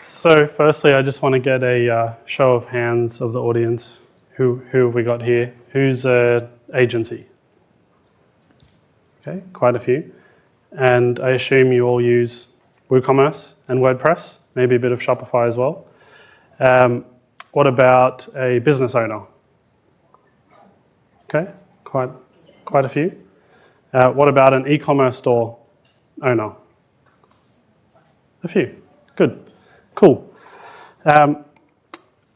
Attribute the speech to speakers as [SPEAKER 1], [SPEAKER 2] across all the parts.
[SPEAKER 1] So firstly, I just want to get a show of hands of the audience. Who have we got here? Who's an agency? Okay, quite a few. And I assume you all use WooCommerce and WordPress, maybe a bit of Shopify as well. What about a business owner? Okay, quite a few. What about an e-commerce store owner? A few. Good. Cool.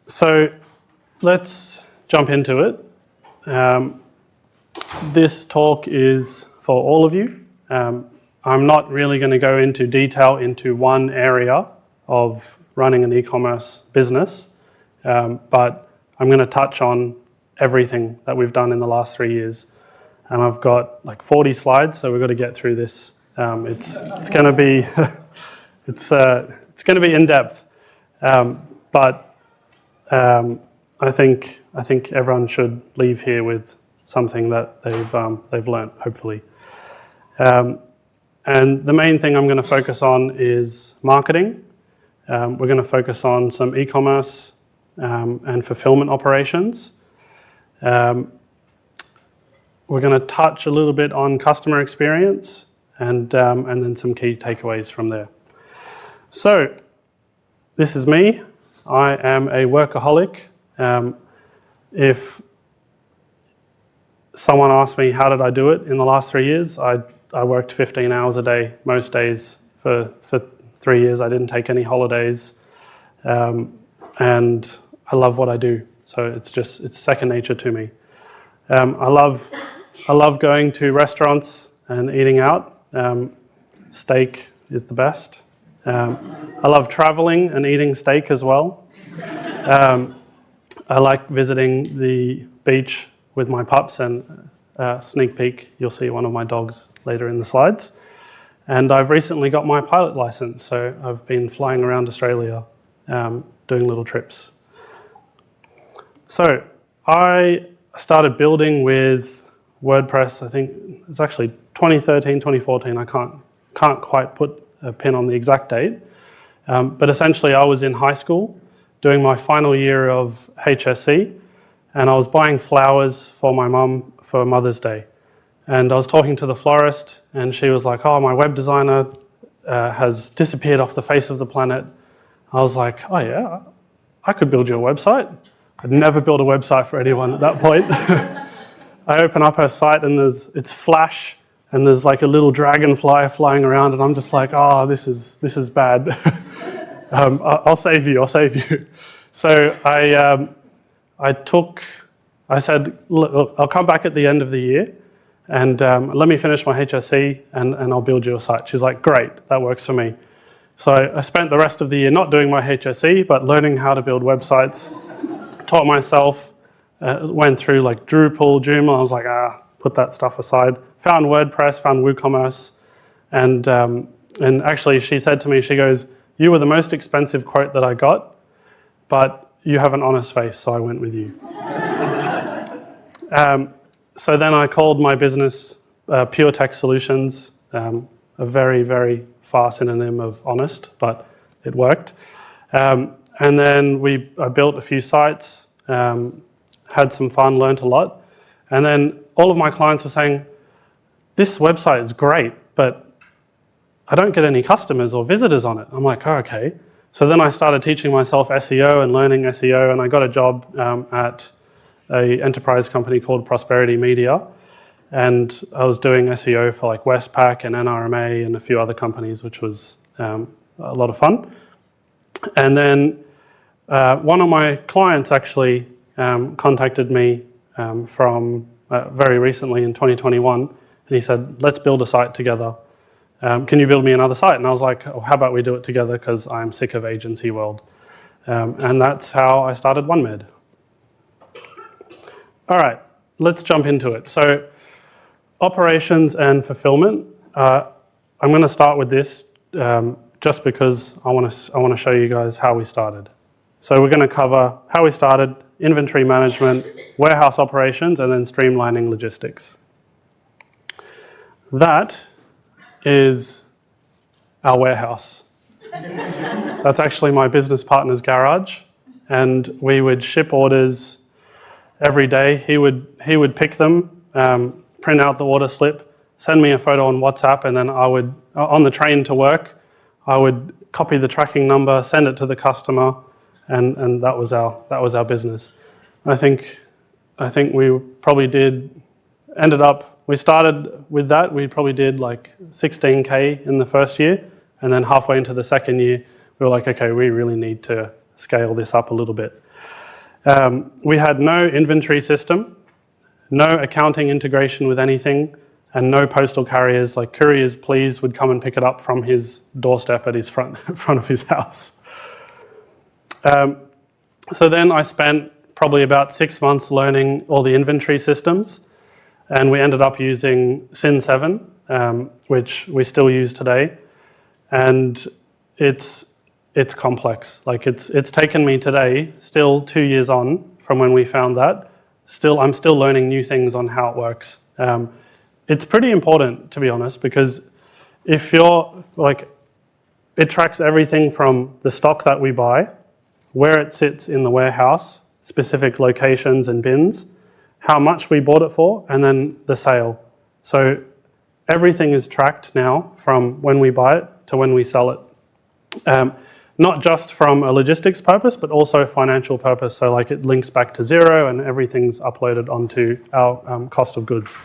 [SPEAKER 1] So let's jump into it. This talk is for all of you. I'm not really going to go into detail into one area of running an e-commerce business, but I'm going to touch on everything that we've done in the last 3 years. And I've got like 40 slides, so we've got to get through this. It's going to be it's going to be in depth, but I think everyone should leave here with something that they've learned, hopefully. And the main thing I'm going to focus on is marketing. We're going to focus on some e-commerce and fulfillment operations. We're going to touch a little bit on customer experience and then some key takeaways from there. So, this is me. I am a workaholic. If someone asked me how did I do it in the last 3 years, I worked 15 hours a day most days for 3 years. I didn't take any holidays, and I love what I do. So it's second nature to me. I love going to restaurants and eating out. Steak is the best. I love traveling and eating steak as well. I like visiting the beach with my pups, and sneak peek, you'll see one of my dogs later in the slides. And I've recently got my pilot license, so I've been flying around Australia doing little trips. So I started building with WordPress, I think it's actually 2013, 2014, I can't quite put a pin on the exact date. But essentially I was in high school doing my final year of HSC, and I was buying flowers for my mum for Mother's Day. And I was talking to the florist, and she was like, oh, my web designer has disappeared off the face of the planet. I was like, oh yeah, I could build you a website. I'd never built a website for anyone at that point. I open up her site, and it's Flash, and there's like a little dragonfly flying around, and I'm just like, oh, this is bad. I'll save you. So I said, look, I'll come back at the end of the year, and let me finish my HSC, and I'll build you a site. She's like, great, that works for me. So I spent the rest of the year not doing my HSC, but learning how to build websites, taught myself, went through like Drupal, Joomla. I was like, put that stuff aside. Found WordPress, found WooCommerce, and actually she said to me, she goes, you were the most expensive quote that I got, but you have an honest face, so I went with you. So then I called my business Pure Tech Solutions, a very, very far synonym of honest, but it worked. And then I built a few sites, had some fun, learned a lot. And then all of my clients were saying, this website is great, but I don't get any customers or visitors on it. I'm like, oh, okay. So then I started teaching myself SEO and learning SEO, and I got a job at an enterprise company called Prosperity Media. And I was doing SEO for like Westpac and NRMA and a few other companies, which was a lot of fun. And then one of my clients actually contacted me from very recently in 2021, and he said, let's build a site together. Can you build me another site? And I was like, oh, how about we do it together, because I'm sick of agency world. And that's how I started OneMed. All right, let's jump into it. So operations and fulfillment. I'm going to start with this just because I want to show you guys how we started. So we're going to cover how we started, inventory management, warehouse operations, and then streamlining logistics. That is our warehouse. That's actually my business partner's garage, and we would ship orders every day. He would pick them, print out the order slip, send me a photo on WhatsApp, and then I would, on the train to work, I would copy the tracking number, send it to the customer, and that was our business. I think we probably we started with that, we probably did like 16K in the first year, and then halfway into the second year, we were like, okay, we really need to scale this up a little bit. We had no inventory system, no accounting integration with anything, and no postal carriers. Like couriers, please, would come and pick it up from his doorstep at his front of his house. So then I spent probably about 6 months learning all the inventory systems, and we ended up using Sin 7, which we still use today. And it's complex. Like it's taken me today, still 2 years on from when we found that. I'm still learning new things on how it works. It's pretty important, to be honest, because if you're like, it tracks everything from the stock that we buy, where it sits in the warehouse, specific locations and bins, how much we bought it for, and then the sale. So everything is tracked now from when we buy it to when we sell it. Not just from a logistics purpose, but also financial purpose. So like it links back to Xero and everything's uploaded onto our cost of goods.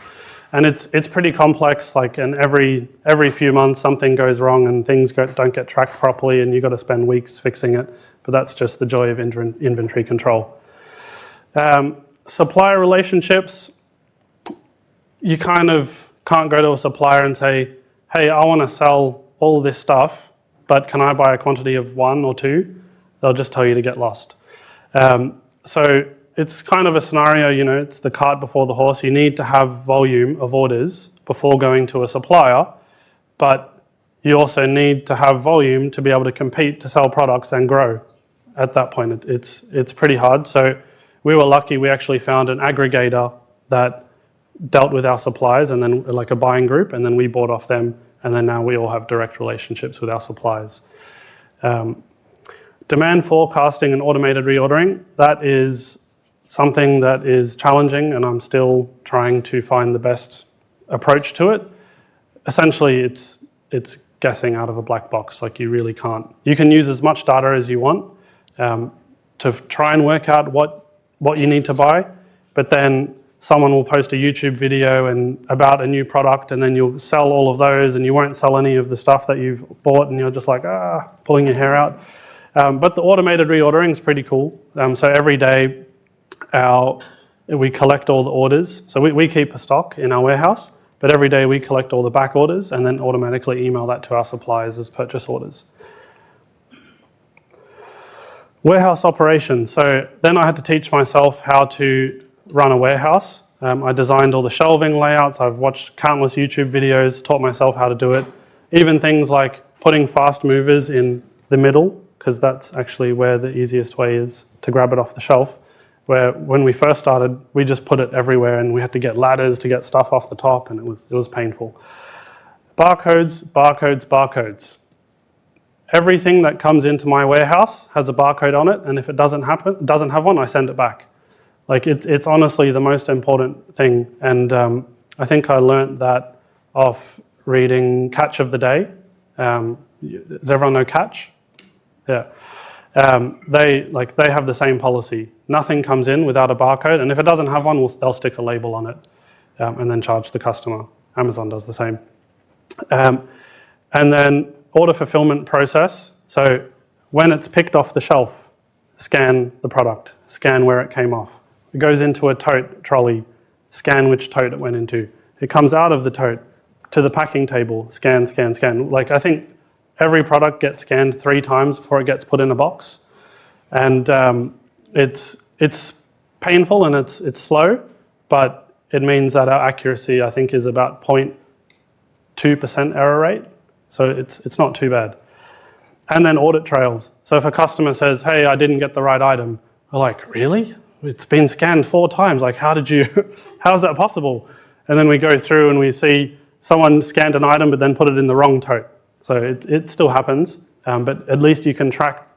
[SPEAKER 1] And it's pretty complex, like, and every few months something goes wrong and things don't get tracked properly and you've got to spend weeks fixing it. But that's just the joy of inventory control. Supplier relationships, you kind of can't go to a supplier and say, hey, I want to sell all this stuff, but can I buy a quantity of 1 or 2? They'll just tell you to get lost. So it's kind of a scenario, it's the cart before the horse. You need to have volume of orders before going to a supplier, but you also need to have volume to be able to compete, to sell products and grow. At that point, it's pretty hard. So we were lucky, we actually found an aggregator that dealt with our suppliers, and then like a buying group, and then we bought off them, and then now we all have direct relationships with our suppliers. Demand forecasting and automated reordering, that is something that is challenging, and I'm still trying to find the best approach to it. Essentially, it's guessing out of a black box. Like you really can't. You can use as much data as you want to try and work out what you need to buy, but then someone will post a YouTube video about a new product, and then you'll sell all of those, and you won't sell any of the stuff that you've bought, and you're just like, pulling your hair out. But the automated reordering is pretty cool. So every day, we collect all the orders. So we keep a stock in our warehouse, but every day we collect all the back orders and then automatically email that to our suppliers as purchase orders. Warehouse operations. So then I had to teach myself how to run a warehouse. I designed all the shelving layouts. I've watched countless YouTube videos, taught myself how to do it. Even things like putting fast movers in the middle, because that's actually where the easiest way is to grab it off the shelf. Where when we first started, we just put it everywhere and we had to get ladders to get stuff off the top, and it was painful. Barcodes, barcodes, barcodes. Everything that comes into my warehouse has a barcode on it, and if it doesn't have one, I send it back. Like it's honestly the most important thing, and I think I learnt that off reading Catch of the Day. Does everyone know Catch? Yeah. They have the same policy. Nothing comes in without a barcode, and if it doesn't have one, they'll stick a label on it and then charge the customer. Amazon does the same. And then order fulfillment process. So when it's picked off the shelf, scan the product, scan where it came off. It goes into a tote trolley, scan which tote it went into. It comes out of the tote to the packing table, scan, scan, scan. Like I think every product gets scanned 3 times before it gets put in a box. And it's painful and it's slow, but it means that our accuracy, I think, is about 0.2% error rate. So it's not too bad. And then audit trails. So if a customer says, hey, I didn't get the right item, we're like, really? It's been scanned 4 times. Like, how's that possible? And then we go through and we see someone scanned an item but then put it in the wrong tote. So it still happens. but at least you can track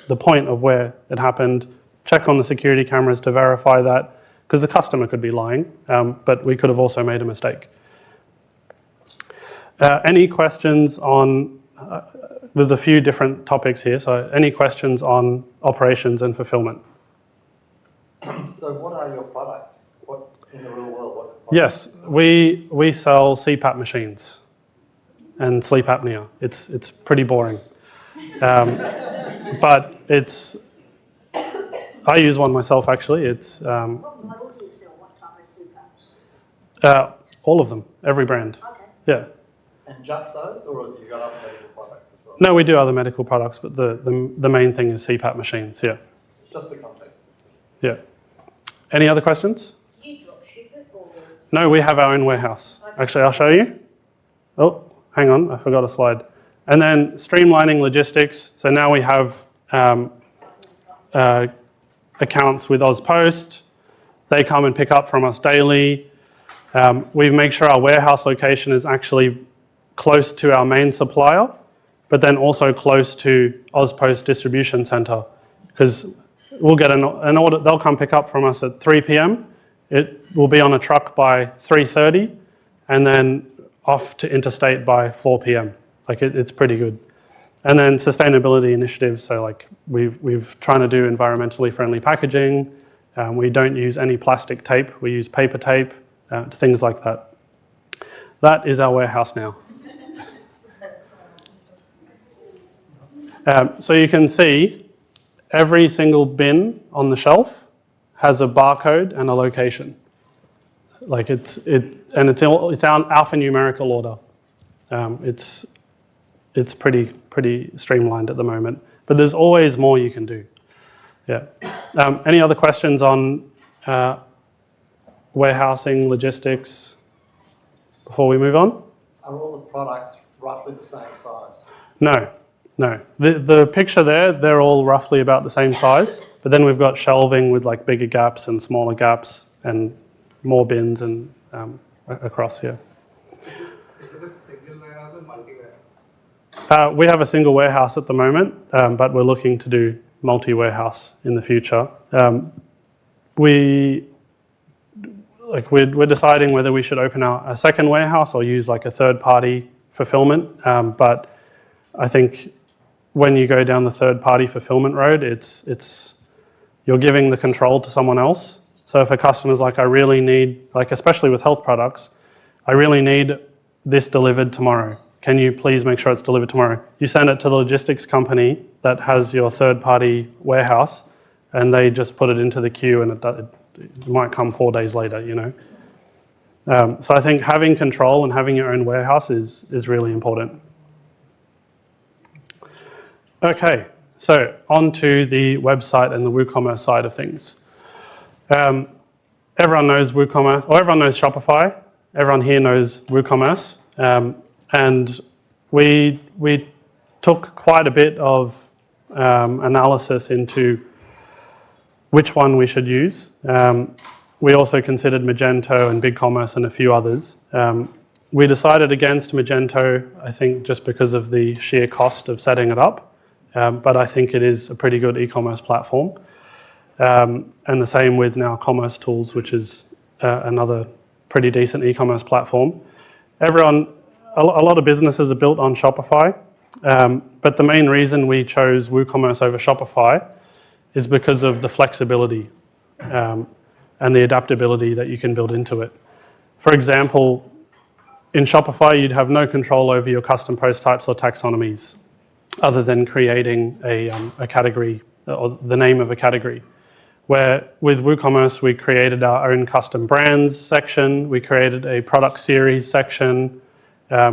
[SPEAKER 1] the point of where it happened, check on the security cameras to verify that, because the customer could be lying, but we could have also made a mistake. Any questions on, there's a few different topics here, so any questions on operations and fulfillment?
[SPEAKER 2] So what are your products? What in the real world, what's the product?
[SPEAKER 1] Yes, we sell CPAP machines and sleep apnea. It's pretty boring. But it's, I use one myself actually. It's
[SPEAKER 3] What model do you sell? What type of CPAPs?
[SPEAKER 1] all of them, every brand.
[SPEAKER 3] Okay.
[SPEAKER 1] Yeah.
[SPEAKER 2] And just those, or have you got other medical products as well?
[SPEAKER 1] No, we do other medical products, but the main thing is CPAP machines. Yeah.
[SPEAKER 2] Just the context.
[SPEAKER 1] Yeah. Any other questions?
[SPEAKER 3] Do you drop ship it or?
[SPEAKER 1] No, we have our own warehouse.
[SPEAKER 3] Okay.
[SPEAKER 1] Actually, I'll show you. Oh, hang on, I forgot a slide. And then streamlining logistics. So now we have accounts with AusPost. They come and pick up from us daily. We make sure our warehouse location is actually close to our main supplier, but then also close to AusPost distribution center, because we'll get an order, they'll come pick up from us at 3 p.m. It will be on a truck by 3:30, and then off to interstate by 4 p.m. Like it's pretty good. And then sustainability initiatives, so like we've trying to do environmentally friendly packaging. We don't use any plastic tape, we use paper tape, things like that. That is our warehouse now. So you can see every single bin on the shelf has a barcode and a location. Like it's alphanumerical order. It's pretty streamlined at the moment, but there's always more you can do. Yeah. Any other questions on warehousing, logistics before we move on?
[SPEAKER 2] Are all the products roughly the same size?
[SPEAKER 1] No. The picture there, they're all roughly about the same size, but then we've got shelving with like bigger gaps and smaller gaps and more bins and across here.
[SPEAKER 4] Is it a single warehouse or multi-warehouse?
[SPEAKER 1] We have a single warehouse at the moment, but we're looking to do multi-warehouse in the future. We're deciding whether we should open a second warehouse or use like a third-party fulfillment, but I think when you go down the third-party fulfillment road, it's you're giving the control to someone else. So if a customer's like, I really need, like especially with health products, I really need this delivered tomorrow. Can you please make sure it's delivered tomorrow? You send it to the logistics company that has your third-party warehouse, and they just put it into the queue, and it might come 4 days later, you know. So I think having control and having your own warehouse is really important. Okay, so on to the website and the WooCommerce side of things. Everyone knows WooCommerce, or everyone knows Shopify. Everyone here knows WooCommerce. And we took quite a bit of analysis into which one we should use. We also considered Magento and BigCommerce and a few others. We decided against Magento, I think just because of the sheer cost of setting it up. But I think it is a pretty good e-commerce platform. And the same with now Commerce Tools, which is another pretty decent e-commerce platform. A lot of businesses are built on Shopify, but the main reason we chose WooCommerce over Shopify is because of the flexibility and the adaptability that you can build into it. For example, in Shopify, you'd have no control over your custom post types or taxonomies, other than creating a category or the name of a category. Where with WooCommerce, we created our own custom brands section, we created a product series section,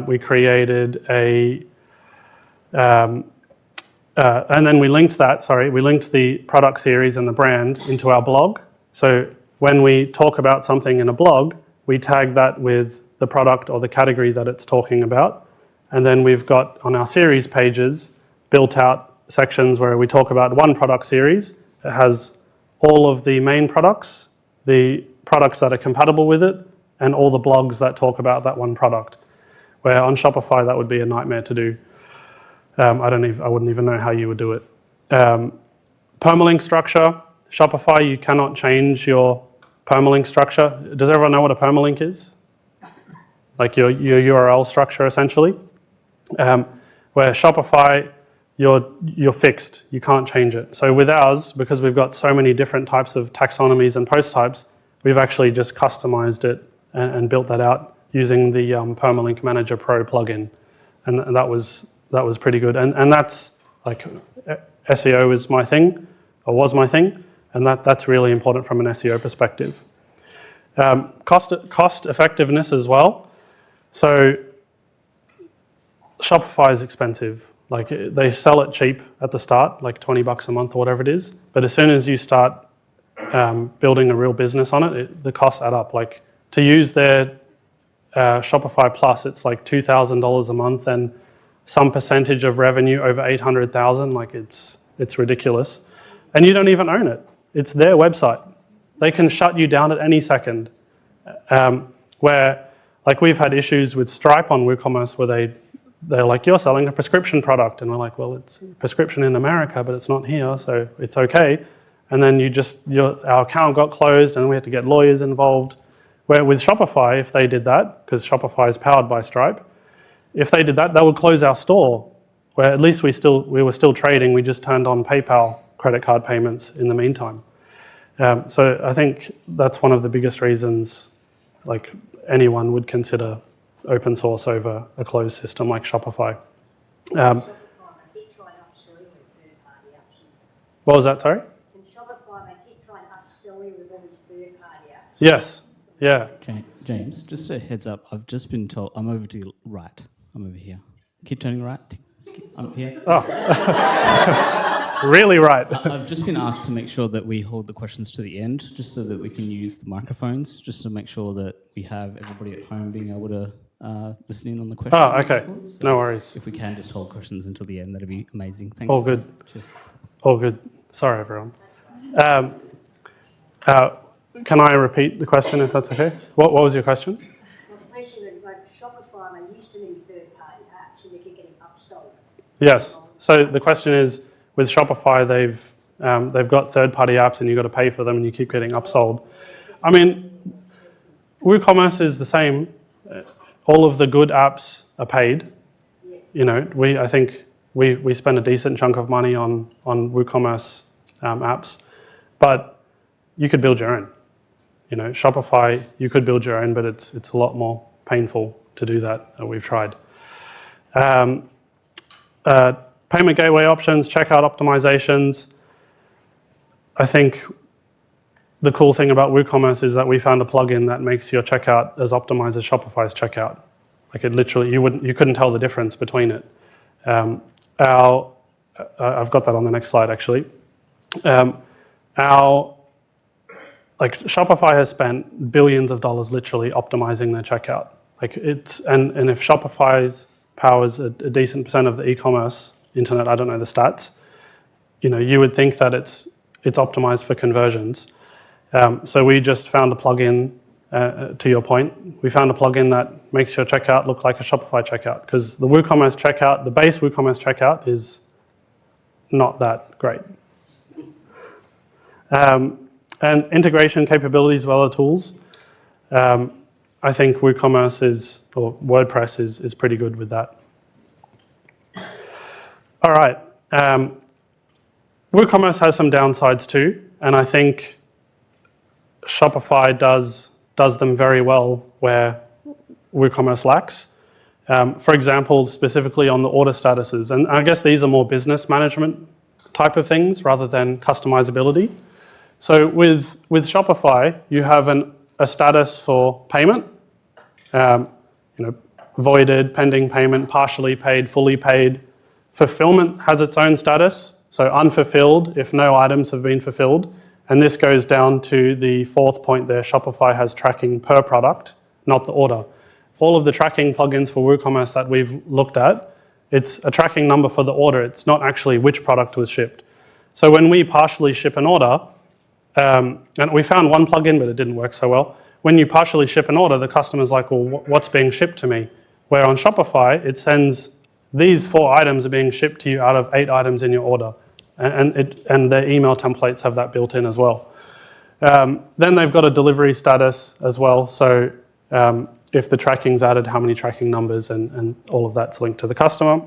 [SPEAKER 1] we created and then we linked the product series and the brand into our blog. So when we talk about something in a blog, we tag that with the product or the category that it's talking about. And then we've got on our series pages built out sections where we talk about one product series. It has all of the main products, the products that are compatible with it, and all the blogs that talk about that one product. Where on Shopify that would be a nightmare to do. I wouldn't even know how you would do it. Permalink structure, Shopify, you cannot change your permalink structure. Does everyone know what a permalink is? Like your URL structure, essentially. Where Shopify, you're fixed. You can't change it. So with ours, because we've got so many different types of taxonomies and post types, we've actually just customized it and built that out using the Permalink Manager Pro plugin, and that was pretty good. And that's like SEO is my thing, or was my thing, and that's really important from an SEO perspective. Cost effectiveness as well. So Shopify is expensive. Like they sell it cheap at the start, like $20 a month or whatever it is. But as soon as you start building a real business on it, the costs add up. Like to use their Shopify Plus, it's like $2,000 a month, and some percentage of revenue over 800,000. Like it's ridiculous, and you don't even own it. It's their website. They can shut you down at any second. Where like we've had issues with Stripe on WooCommerce where they're like, you're selling a prescription product, and we're like, well, it's prescription in America, but it's not here, so it's okay. And then our account got closed, and we had to get lawyers involved. Where with Shopify, if they did that, because Shopify is powered by Stripe, if they did that, they would close our store. Where at least we were still trading. We just turned on PayPal credit card payments in the meantime. So I think that's one of the biggest reasons, like anyone would consider open source over a closed system like Shopify.
[SPEAKER 3] Shopify, they keep trying to upsell you with third-party apps.
[SPEAKER 1] What was that, sorry?
[SPEAKER 3] In Shopify, they keep trying to upsell you with all these third-party apps.
[SPEAKER 1] Yes, yeah.
[SPEAKER 5] James, just a heads up. I've just been told I'm over to the right. I'm over here. Keep turning right. I'm here.
[SPEAKER 1] Really right.
[SPEAKER 5] I've just been asked to make sure that we hold the questions to the end, just so that we can use the microphones, just to make sure that we have everybody at home being able to listen in on the questions.
[SPEAKER 1] Oh, okay.
[SPEAKER 5] So
[SPEAKER 1] No worries.
[SPEAKER 5] if we can just hold questions until the end, that'd be amazing. Thanks.
[SPEAKER 1] All good.
[SPEAKER 5] Cheers.
[SPEAKER 1] All good. Sorry, everyone. Can I repeat the question if that's okay? What was your question?
[SPEAKER 3] Well, basically, like Shopify, they used to need third-party apps, and they keep getting upsold.
[SPEAKER 1] Yes. So the question is, with Shopify, they've got third-party apps, and you've got to pay for them, and you keep getting upsold. I mean, WooCommerce is the same. All of the good apps are paid. You know, I think we spend a decent chunk of money on WooCommerce apps, but you could build your own. You know, Shopify, you could build your own, but it's a lot more painful to do that. We've tried. Payment gateway options, checkout optimizations. I think the cool thing about WooCommerce is that we found a plugin that makes your checkout as optimized as Shopify's checkout. Like it literally, you couldn't tell the difference between it. I've got that on the next slide actually. Shopify has spent billions of dollars literally optimizing their checkout. And if Shopify's powers a decent percent of the e-commerce internet, I don't know the stats, you know, you would think that it's optimized for conversions. So we just found a plugin, to your point, we found a plugin that makes your checkout look like a Shopify checkout, because the WooCommerce checkout, the base WooCommerce checkout is not that great. And integration capabilities with other tools. I think WordPress is pretty good with that. All right. WooCommerce has some downsides too, and I think Shopify does them very well where WooCommerce lacks. For example, specifically on the order statuses, and I guess these are more business management type of things rather than customizability. So with Shopify, you have a status for payment, voided, pending payment, partially paid, fully paid. Fulfillment has its own status, so unfulfilled if no items have been fulfilled. And this goes down to the fourth point there, Shopify has tracking per product, not the order. All of the tracking plugins for WooCommerce that we've looked at, it's a tracking number for the order. It's not actually which product was shipped. So when we partially ship an order, and we found one plugin, but it didn't work so well. When you partially ship an order, the customer's like, well, what's being shipped to me? Where on Shopify, it sends these 4 items are being shipped to you out of 8 items in your order. And their email templates have that built in as well. Then they've got a delivery status as well. So if the tracking's added, how many tracking numbers, and all of that's linked to the customer.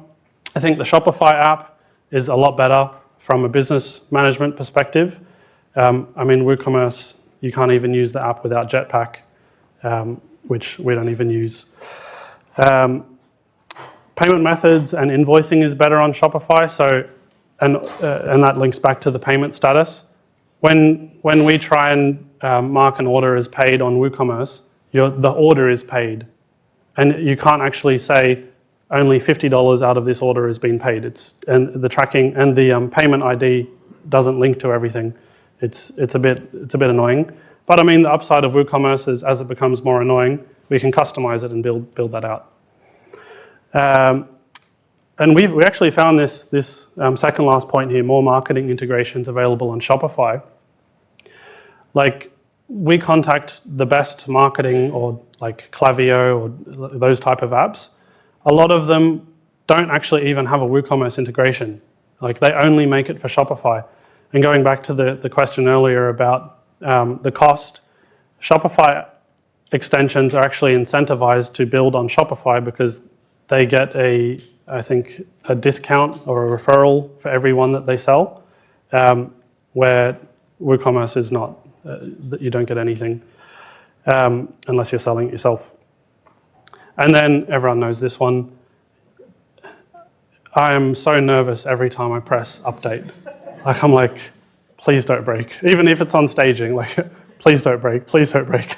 [SPEAKER 1] I think the Shopify app is a lot better from a business management perspective. WooCommerce, you can't even use the app without Jetpack, which we don't even use. Payment methods and invoicing is better on Shopify. So, and that links back to the payment status. When we try and mark an order as paid on WooCommerce, the order is paid, and you can't actually say only $50 out of this order has been paid. And the tracking and the payment ID doesn't link to everything. It's a bit annoying. But the upside of WooCommerce is as it becomes more annoying, we can customize it and build that out. And we actually found this second last point here, more marketing integrations available on Shopify. Like, we contact the best marketing, or like Klaviyo or those type of apps. A lot of them don't actually even have a WooCommerce integration. Like, they only make it for Shopify. And going back to the question earlier about the cost, Shopify extensions are actually incentivized to build on Shopify because they get a discount or a referral for every one that they sell, where WooCommerce is not. You don't get anything unless you're selling it yourself. And then everyone knows this one. I am so nervous every time I press update. I'm like, please don't break. Even if it's on staging, please don't break, please don't break.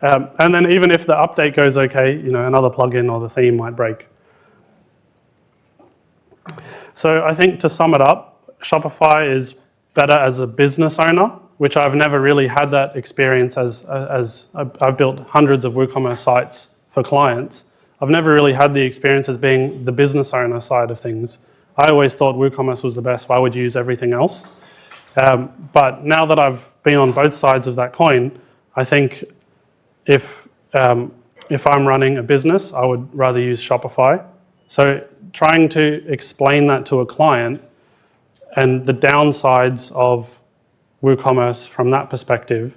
[SPEAKER 1] And then even if the update goes okay, another plugin or the theme might break. So I think to sum it up, Shopify is better as a business owner, which I've never really had that experience as I've built hundreds of WooCommerce sites for clients. I've never really had the experience as being the business owner side of things. I always thought WooCommerce was the best. Why would you use everything else? But now that I've been on both sides of that coin, I think if I'm running a business, I would rather use Shopify. So trying to explain that to a client and the downsides of WooCommerce from that perspective,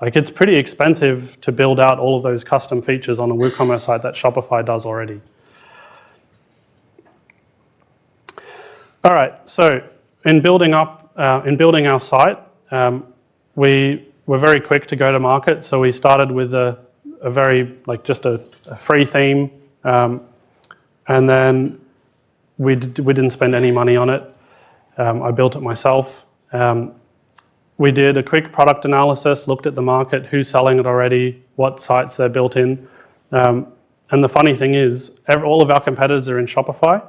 [SPEAKER 1] it's pretty expensive to build out all of those custom features on a WooCommerce site that Shopify does already. All right, so in building our site, we were very quick to go to market. So we started with a very just a free theme, and then we didn't spend any money on it. I built it myself. We did a quick product analysis, looked at the market, who's selling it already, what sites they're built in. And the funny thing is, all of our competitors are in Shopify.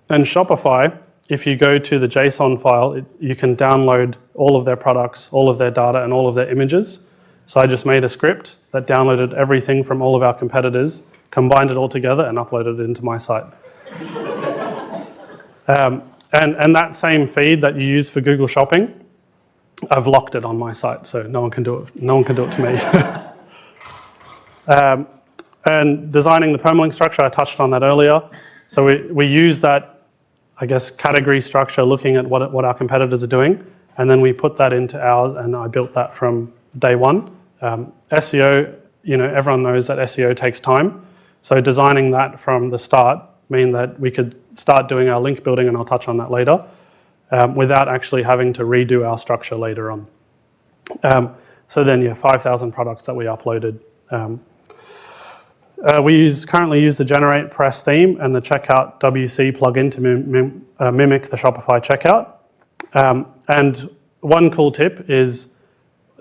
[SPEAKER 1] And Shopify, if you go to the JSON file, you can download all of their products, all of their data, and all of their images. So I just made a script that downloaded everything from all of our competitors, combined it all together, and uploaded it into my site. And that same feed that you use for Google Shopping, I've locked it on my site, so no one can do it. No one can do it to me. And designing the permalink structure, I touched on that earlier. So we use that, category structure, looking at what our competitors are doing, and then we put that into ours, and I built that from day one. SEO, everyone knows that SEO takes time. So designing that from the start mean that we could start doing our link building, and I'll touch on that later, without actually having to redo our structure later on. So then, 5,000 products that we uploaded. We currently use the Generate Press theme and the Checkout WC plugin to mimic the Shopify checkout. And one cool tip is,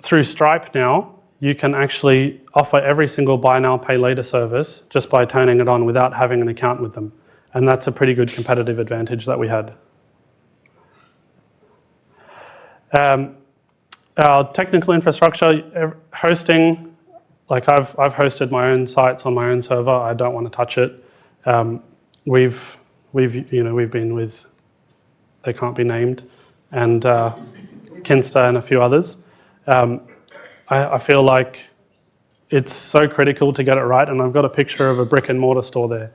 [SPEAKER 1] through Stripe now, you can actually offer every single buy now, pay later service just by turning it on without having an account with them. And that's a pretty good competitive advantage that we had. Our technical infrastructure, hosting, I've hosted my own sites on my own server. I don't want to touch it. We've been with, they can't be named, and Kinsta and a few others. I feel like it's so critical to get it right, and I've got a picture of a brick and mortar store there.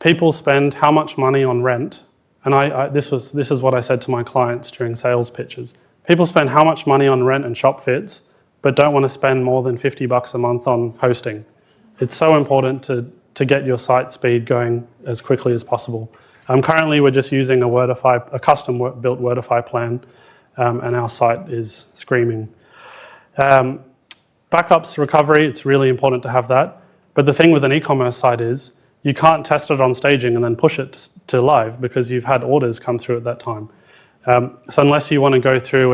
[SPEAKER 1] people spend how much money on rent, and this is what I said to my clients during sales pitches. People spend how much money on rent and shop fits, but don't want to spend more than $50 a month on hosting. It's so important to get your site speed going as quickly as possible. Currently, we're just using a custom-built Wordify plan, and our site is screaming. Backups, recovery, it's really important to have that. But the thing with an e-commerce site is you can't test it on staging and then push it to live because you've had orders come through at that time. So unless you want to go through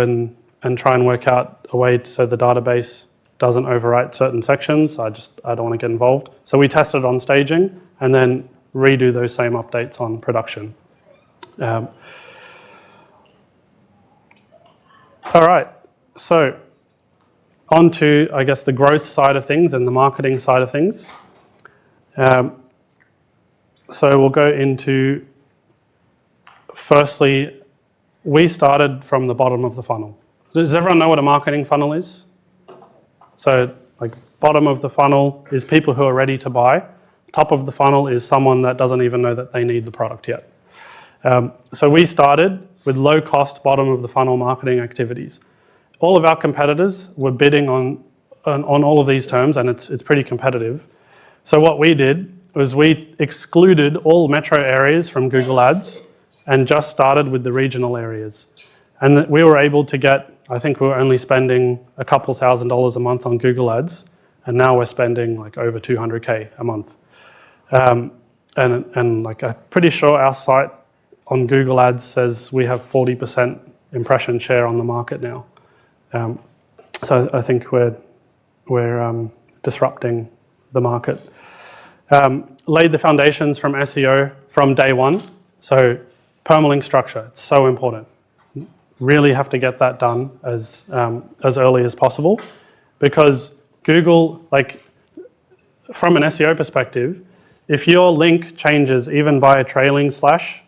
[SPEAKER 1] and try and work out a way so the database doesn't overwrite certain sections, I don't want to get involved. So we test it on staging and then redo those same updates on production. All right, so on to, I guess, the growth side of things and the marketing side of things. So we'll go into, firstly, we started from the bottom of the funnel. Does everyone know what a marketing funnel is? So, like, bottom of the funnel is people who are ready to buy. Top of the funnel is someone that doesn't even know that they need the product yet. So we started with low-cost bottom of the funnel marketing activities. All of our competitors were bidding on all of these terms, and it's pretty competitive. So what we did was we excluded all metro areas from Google Ads and just started with the regional areas. And we were able to get, I think we were only spending a couple $1,000s a month on Google Ads, and now we're spending like over 200K a month. And like, I'm pretty sure our site on Google Ads says we have 40% impression share on the market now. So I think we're disrupting the market. Laid the foundations from SEO from day one. So permalink structure, it's so important. Really have to get that done as early as possible, because Google, like, from an SEO perspective, if your link changes even by a trailing slash,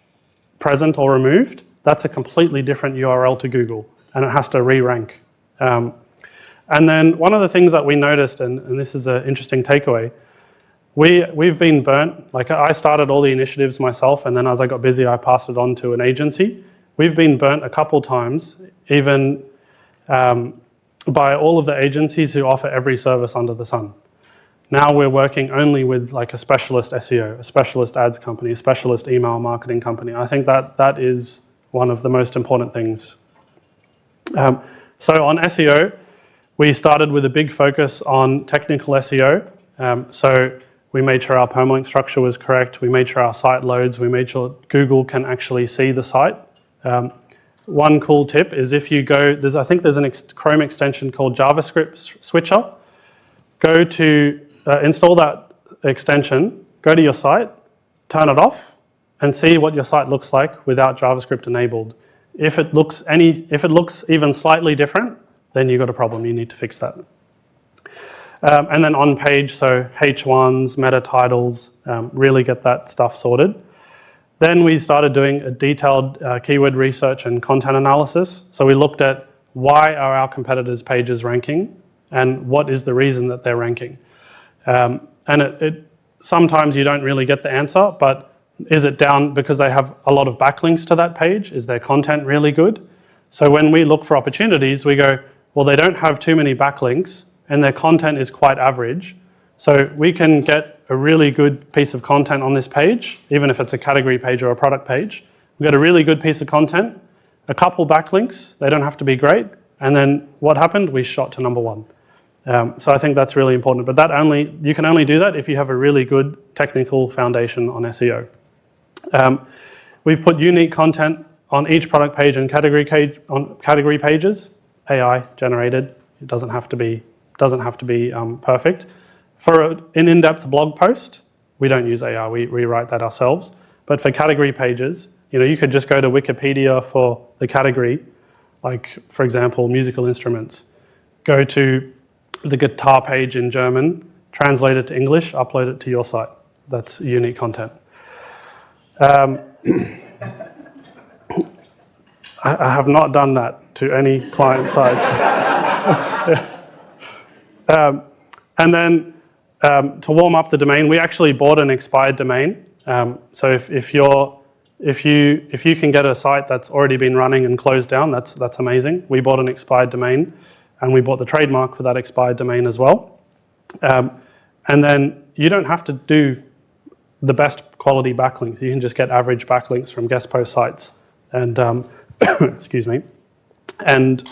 [SPEAKER 1] present or removed, that's a completely different URL to Google, and it has to re-rank. And then one of the things that we noticed, and this is an interesting takeaway, we've been burnt. Like, I started all the initiatives myself, and then as I got busy, I passed it on to an agency. We've been burnt a couple times, even by all of the agencies who offer every service under the sun. Now we're working only with like a specialist SEO, a specialist ads company, a specialist email marketing company. I think that is one of the most important things. So on SEO, we started with a big focus on technical SEO. So we made sure our permalink structure was correct. We made sure our site loads. We made sure Google can actually see the site. One cool tip is if you go, I think there's a Chrome extension called JavaScript Switcher. Go to install that extension, go to your site, turn it off, and see what your site looks like without JavaScript enabled. If it looks even slightly different, then you've got a problem. You need to fix that. And then on page, so H1s, meta titles, really get that stuff sorted. Then we started doing a detailed keyword research and content analysis. So we looked at why are our competitors' pages ranking and what is the reason that they're ranking. And sometimes you don't really get the answer, but is it down because they have a lot of backlinks to that page? Is their content really good? So when we look for opportunities, we go, well, they don't have too many backlinks and their content is quite average. So we can get a really good piece of content on this page, even if it's a category page or a product page. We've got a really good piece of content, a couple backlinks, they don't have to be great, and then what happened? We shot to number one. So I think that's really important, but you can only do that if you have a really good technical foundation on SEO. We've put unique content on each product page and category pages, AI generated. It doesn't have to be perfect. For an in-depth blog post, we don't use AI, we rewrite that ourselves. But for category pages, you could just go to Wikipedia for the category, like, for example, musical instruments. Go to the guitar page in German, translate it to English, upload it to your site. That's unique content. I have not done that to any client sites. And then to warm up the domain, we actually bought an expired domain So if you can get a site that's already been running and closed down, that's amazing. We bought an expired domain, and we bought the trademark for that expired domain as well. And then you don't have to do the best quality backlinks. You can just get average backlinks from guest post sites, and excuse me, and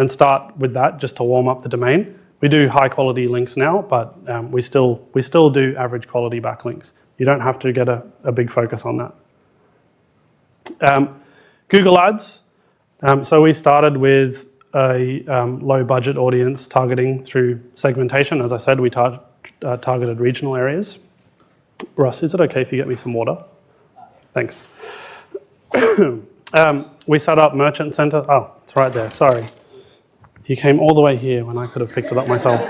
[SPEAKER 1] start with that just to warm up the domain. We do high quality links now, but we still do average quality backlinks. You don't have to get a big focus on that. Google Ads. So we started with a low budget audience targeting through segmentation. As I said, we targeted regional areas. Russ, is it okay if you get me some water? Thanks. We set up Merchant Center. Oh, it's right there, sorry. He came all the way here when I could have picked it up myself.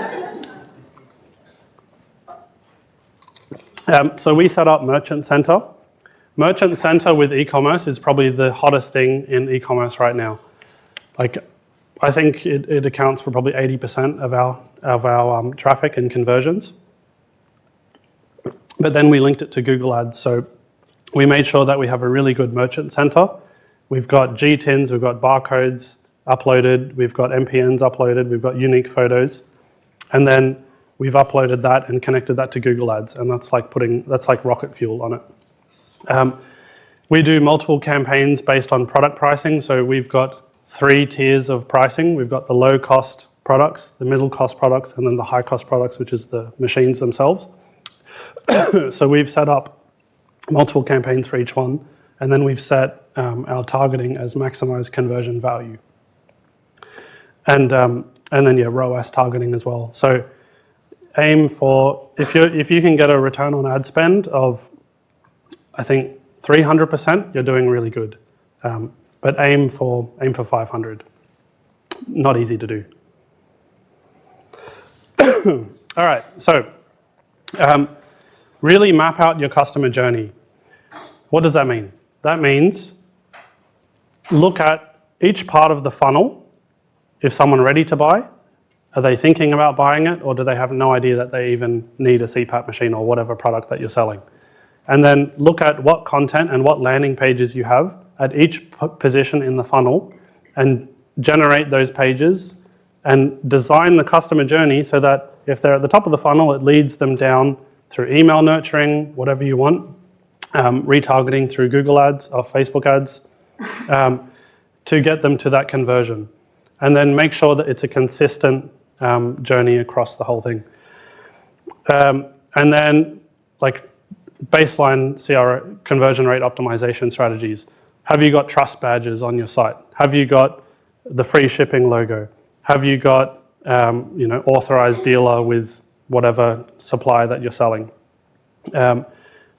[SPEAKER 1] So we set up Merchant Center. Merchant Center with e-commerce is probably the hottest thing in e-commerce right now. Like, I think it accounts for probably 80% of our traffic and conversions. But then we linked it to Google Ads. So we made sure that we have a really good Merchant Center. We've got GTINs, we've got barcodes uploaded, we've got MPNs uploaded, we've got unique photos. And then we've uploaded that and connected that to Google Ads. And that's like rocket fuel on it. We do multiple campaigns based on product pricing. So we've got 3 tiers of pricing. We've got the low cost products, the middle cost products, and then the high cost products, which is the machines themselves. So we've set up multiple campaigns for each one, and then we've set our targeting as maximize conversion value. And then ROAS targeting as well. So aim for, if you can get a return on ad spend of, I think 300%, you're doing really good. But aim for 500. Not easy to do. All right, so really map out your customer journey. What does that mean? That means look at each part of the funnel. If someone ready to buy, are they thinking about buying it, or do they have no idea that they even need a CPAP machine or whatever product that you're selling? And then look at what content and what landing pages you have at each position in the funnel, and generate those pages and design the customer journey so that if they're at the top of the funnel, it leads them down through email nurturing, whatever you want, retargeting through Google Ads or Facebook Ads, to get them to that conversion. And then make sure that it's a consistent journey across the whole thing. And then, like, baseline conversion rate optimization strategies. Have you got trust badges on your site? Have you got the free shipping logo? Have you got authorized dealer with whatever supply that you're selling?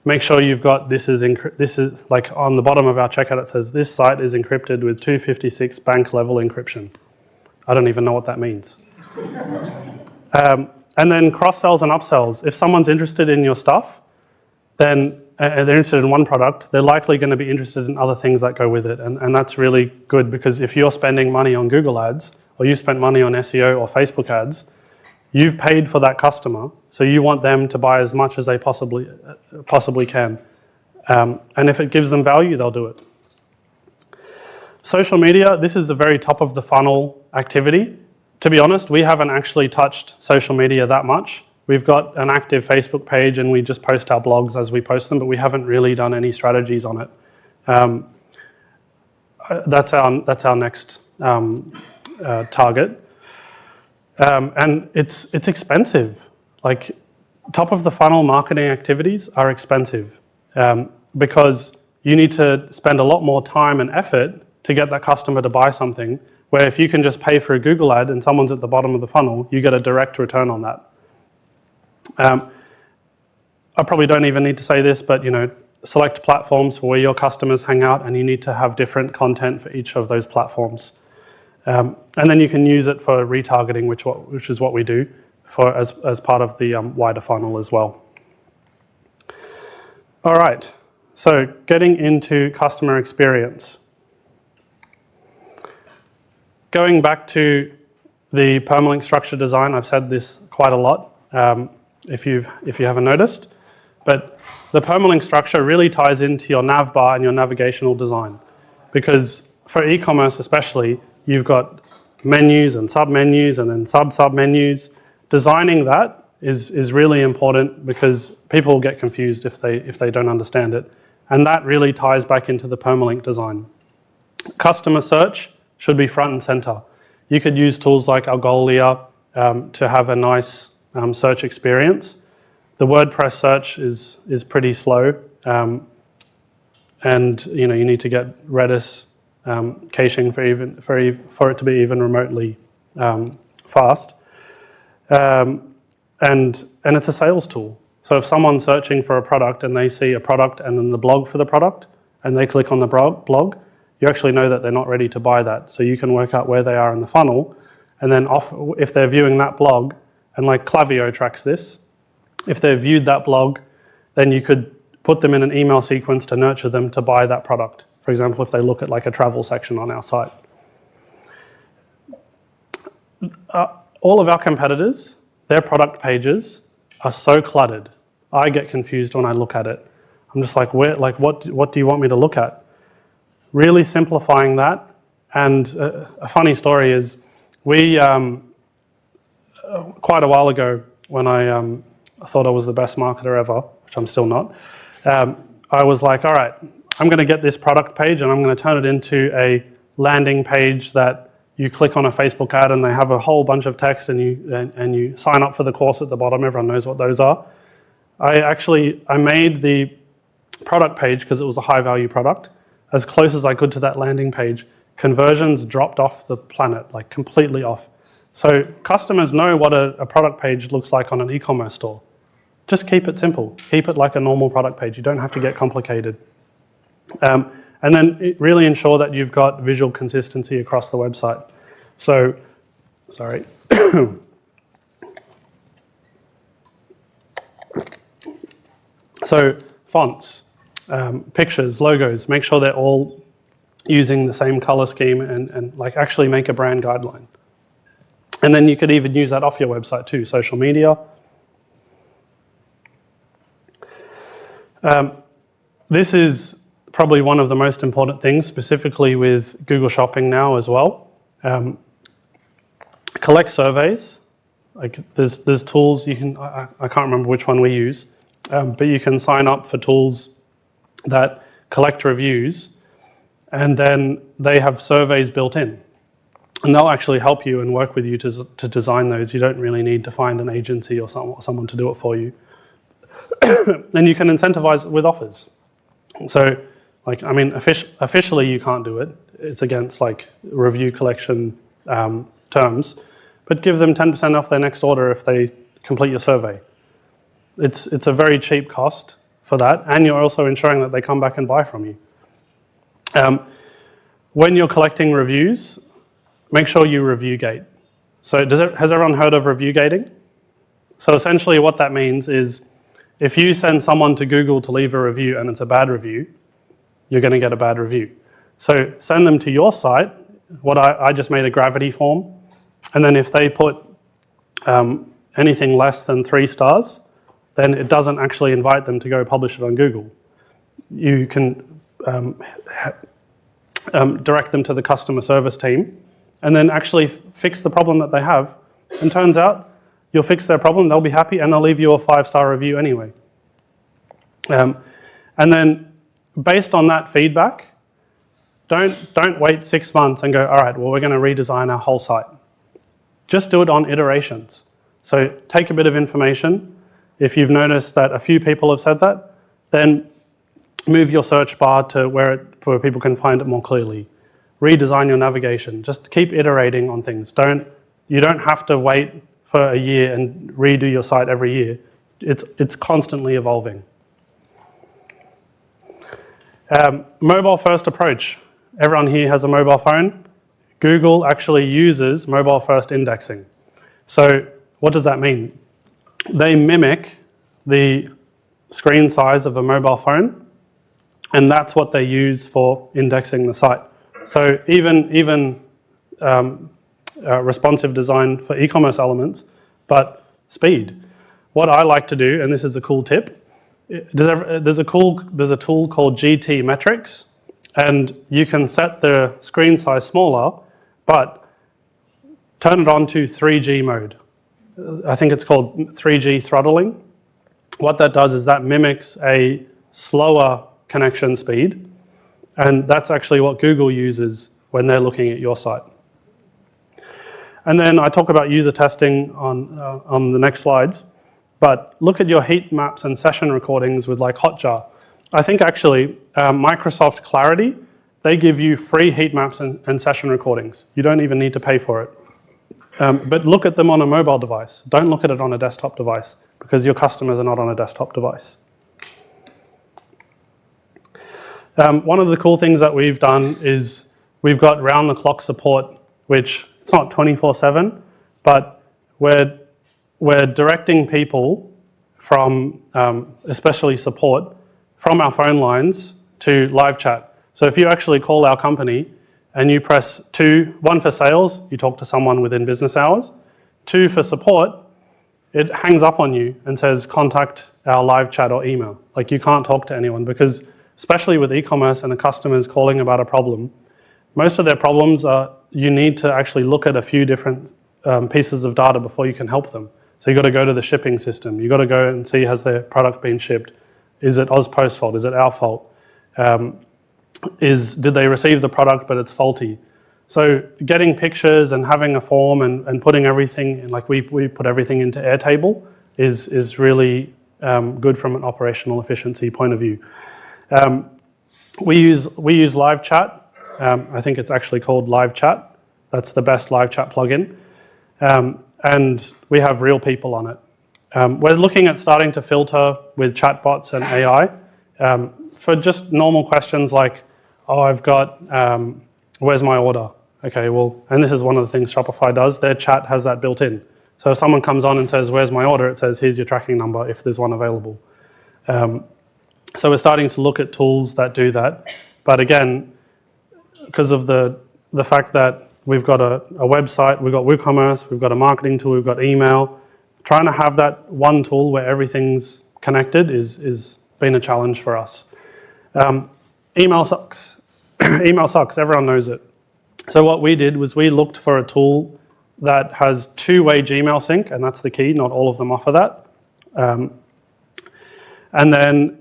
[SPEAKER 1] Make sure you've got this is like on the bottom of our checkout. It says this site is encrypted with 256 bank level encryption. I don't even know what that means. And then cross sells and upsells. If someone's interested in your stuff, then they're interested in one product, they're likely going to be interested in other things that go with it. And that's really good, because if you're spending money on Google Ads, or you spent money on SEO or Facebook ads, you've paid for that customer, so you want them to buy as much as they possibly can. And if it gives them value, they'll do it. Social media, this is a very top of the funnel activity. To be honest, we haven't actually touched social media that much. We've got an active Facebook page and we just post our blogs as we post them, but we haven't really done any strategies on it. That's our next target. And it's expensive. Like, top of the funnel marketing activities are expensive because you need to spend a lot more time and effort to get that customer to buy something, where if you can just pay for a Google ad and someone's at the bottom of the funnel, you get a direct return on that. I probably don't even need to say this, but select platforms for where your customers hang out, and you need to have different content for each of those platforms. And then you can use it for retargeting, which is what we do as part of the wider funnel as well. All right, so getting into customer experience. Going back to the permalink structure design, I've said this quite a lot, if you haven't noticed, but the permalink structure really ties into your nav bar and your navigational design. Because for e-commerce especially, you've got menus and sub-menus and then sub-sub-menus. Designing that is really important because people get confused if they don't understand it. And that really ties back into the permalink design. Customer search should be front and center. You could use tools like Algolia to have a nice search experience. The WordPress search is pretty slow, and you need to get Redis caching for it to be even remotely fast. And it's a sales tool. So if someone's searching for a product and they see a product and then the blog for the product, and they click on the blog, you actually know that they're not ready to buy that. So you can work out where they are in the funnel, and then if they're viewing that blog, and like Klaviyo tracks this, if they've viewed that blog, then you could put them in an email sequence to nurture them to buy that product. For example, if they look at like a travel section on our site. All of our competitors, their product pages are so cluttered. I get confused when I look at it. I'm just like, what do you want me to look at? Really simplifying that. And a funny story is, we, quite a while ago, when I thought I was the best marketer ever, which I'm still not, I was like, all right, I'm going to get this product page and I'm going to turn it into a landing page that you click on a Facebook ad and they have a whole bunch of text and you sign up for the course at the bottom. Everyone knows what those are. I made the product page, because it was a high value product, as close as I could to that landing page. Conversions dropped off the planet, like completely off. So customers know what a product page looks like on an e-commerce store. Just keep it simple. Keep it like a normal product page. You don't have to get complicated. And then really ensure that you've got visual consistency across the website. So, sorry. So fonts, pictures, logos, make sure they're all using the same color scheme and like actually make a brand guideline. And then you could even use that off your website too, social media. This is probably one of the most important things, specifically with Google Shopping now as well. Collect surveys. Like there's tools you can, I can't remember which one we use, but you can sign up for tools that collect reviews, and then they have surveys built in. And they'll actually help you and work with you to design those. You don't really need to find an agency or someone to do it for you. Then you can incentivize with offers. So, like, I mean, officially you can't do it. It's against like review collection terms. But give them 10% off their next order if they complete your survey. It's a very cheap cost for that, and you're also ensuring that they come back and buy from you. When you're collecting reviews, make sure you review gate. So has everyone heard of review gating? So essentially what that means is if you send someone to Google to leave a review and it's a bad review, you're going to get a bad review. So send them to your site. I just made a gravity form. And then if they put anything less than 3 stars, then it doesn't actually invite them to go publish it on Google. You can direct them to the customer service team and then actually fix the problem that they have. And turns out you'll fix their problem, they'll be happy, and they'll leave you a 5-star review anyway. And then based on that feedback, don't wait 6 months and go, all right, well, we're going to redesign our whole site. Just do it on iterations. So take a bit of information. If you've noticed that a few people have said that, then move your search bar to where people can find it more clearly. Redesign your navigation. Just keep iterating on things. You don't have to wait for a year and redo your site every year. It's constantly evolving. Mobile first approach. Everyone here has a mobile phone. Google actually uses mobile first indexing. So what does that mean? They mimic the screen size of a mobile phone, and that's what they use for indexing the site. So even responsive design for e-commerce elements, but speed. What I like to do, and this is a cool tip, there's a tool called GT Metrics, and you can set the screen size smaller, but turn it on to 3G mode. I think it's called 3G throttling. What that does is that mimics a slower connection speed, and that's actually what Google uses when they're looking at your site. And then I talk about user testing on the next slides, but look at your heat maps and session recordings with like Hotjar. I think actually Microsoft Clarity, they give you free heat maps and session recordings. You don't even need to pay for it. But look at them on a mobile device. Don't look at it on a desktop device because your customers are not on a desktop device. One of the cool things that we've done is we've got round-the-clock support, which it's not 24/7, but we're directing people from, especially support, from our phone lines to live chat. So if you actually call our company and you press 2, 1 for sales, you talk to someone within business hours, 2 for support, it hangs up on you and says contact our live chat or email. Like you can't talk to anyone because, especially with e-commerce and the customers calling about a problem, most of their problems are you need to actually look at a few different pieces of data before you can help them. So you've got to go to the shipping system. You've got to go and see, has their product been shipped? Is it AusPost's fault? Is it our fault? Did they receive the product but it's faulty? So getting pictures and having a form and putting everything, like we put everything into Airtable is really good from an operational efficiency point of view. We use live chat. I think it's actually called live chat. That's the best live chat plugin. And we have real people on it. We're looking at starting to filter with chatbots and AI for just normal questions like, oh, I've got, where's my order? Okay, well, and this is one of the things Shopify does. Their chat has that built in. So if someone comes on and says, where's my order? It says, here's your tracking number if there's one available. So we're starting to look at tools that do that. But again, because of the fact that we've got a website, we've got WooCommerce, we've got a marketing tool, we've got email, trying to have that one tool where everything's connected is been a challenge for us. Email sucks. Email sucks, everyone knows it. So what we did was we looked for a tool that has two-way Gmail sync, and that's the key, not all of them offer that. And then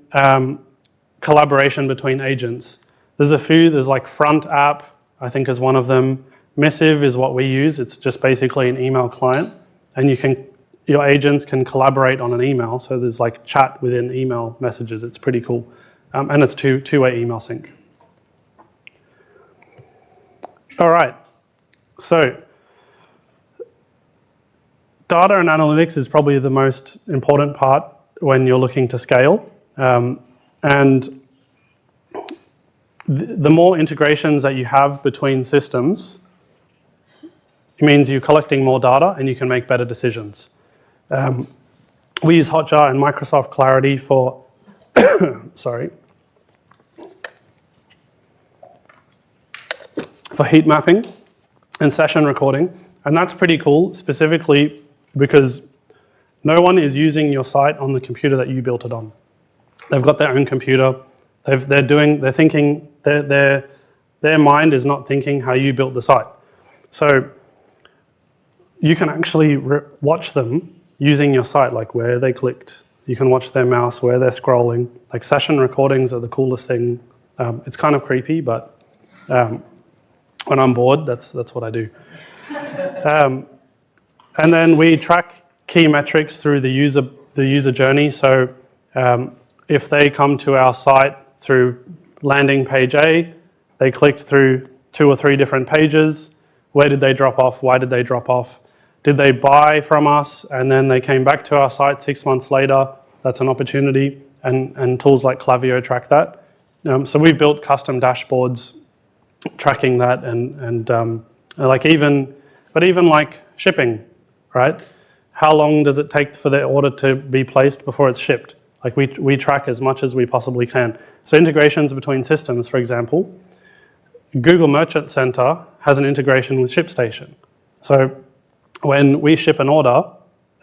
[SPEAKER 1] collaboration between agents. There's a few, there's like Front App, I think is one of them. Missive is what we use. It's just basically an email client, and your agents can collaborate on an email. So there's like chat within email messages. It's pretty cool, and it's two-way email sync. All right, so data and analytics is probably the most important part when you're looking to scale, and the more integrations that you have between systems, it means you're collecting more data and you can make better decisions. We use Hotjar and Microsoft Clarity for, for heat mapping and session recording. And that's pretty cool, specifically because no one is using your site on the computer that you built it on. They've got their own computer. They're thinking, their mind is not thinking how you built the site. So you can actually watch them using your site, like where they clicked. You can watch their mouse, where they're scrolling. Like session recordings are the coolest thing. It's kind of creepy, but when I'm bored, that's what I do. And then we track key metrics through the user journey. So if they come to our site through landing page A, they clicked through 2 or 3 different pages. Where did they drop off? Why did they drop off? Did they buy from us and then they came back to our site 6 months later? That's an opportunity, and tools like Klaviyo track that. So we've built custom dashboards tracking that, and even like shipping, right? How long does it take for the order to be placed before it's shipped? Like we track as much as we possibly can. So integrations between systems, for example, Google Merchant Center has an integration with ShipStation. So when we ship an order,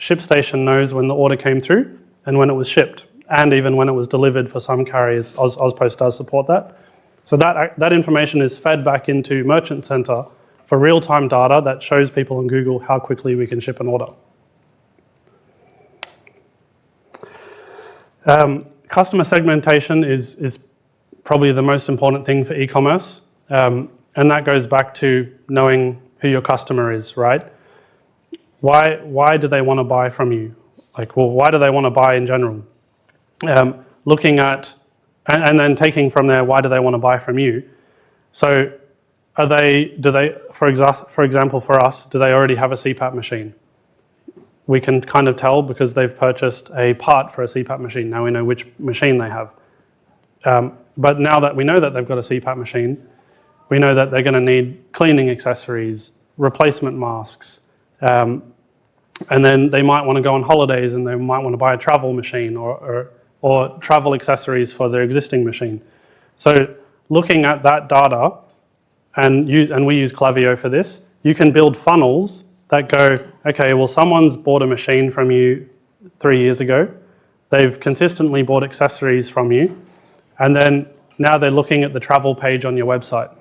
[SPEAKER 1] ShipStation knows when the order came through and when it was shipped. and even when it was delivered for some carriers. Ozpost does support that. So that information is fed back into Merchant Center for real-time data that shows people in Google how quickly we can ship an order. Customer segmentation is probably the most important thing for e-commerce, and that goes back to knowing who your customer is, right? Why do they want to buy from you? Why do they want to buy in general? Looking at, and then taking from there, why do they want to buy from you? So for example, for us, do they already have a CPAP machine? We can kind of tell because they've purchased a part for a CPAP machine. Now we know which machine they have. But now that we know that they've got a CPAP machine, we know that they're going to need cleaning accessories, replacement masks, and then they might want to go on holidays and they might want to buy a travel machine or travel accessories for their existing machine. So looking at that data, and we use Klaviyo for this, you can build funnels that go, okay, well, someone's bought a machine from you 3 years ago. They've consistently bought accessories from you. And then now they're looking at the travel page on your website.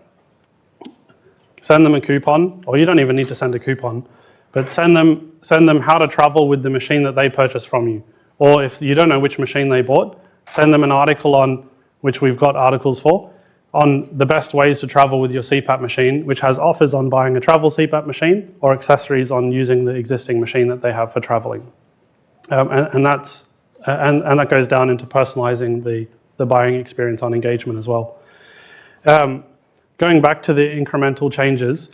[SPEAKER 1] Send them a coupon, or you don't even need to send a coupon, but send them how to travel with the machine that they purchased from you. Or if you don't know which machine they bought, send them an article on, which we've got articles for, on the best ways to travel with your CPAP machine, which has offers on buying a travel CPAP machine or accessories on using the existing machine that they have for traveling. And that goes down into personalizing the buying experience on engagement as well. Going back to the incremental changes,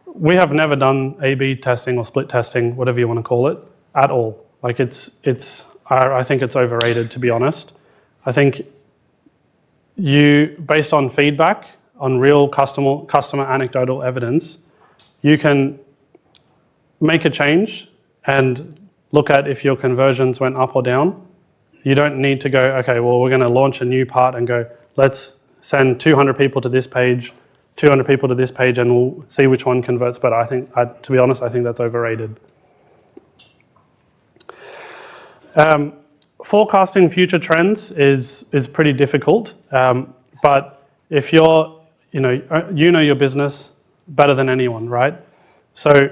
[SPEAKER 1] we have never done A/B testing or split testing, whatever you want to call it, at all. I think it's overrated, to be honest. I think based on feedback, on real customer anecdotal evidence, you can make a change and look at if your conversions went up or down. You don't need to go, okay, well, we're going to launch a new part and go, let's send 200 people to this page, 200 people to this page, and we'll see which one converts better. To be honest, I think that's overrated. Forecasting future trends is pretty difficult, but if you know your business better than anyone, right? So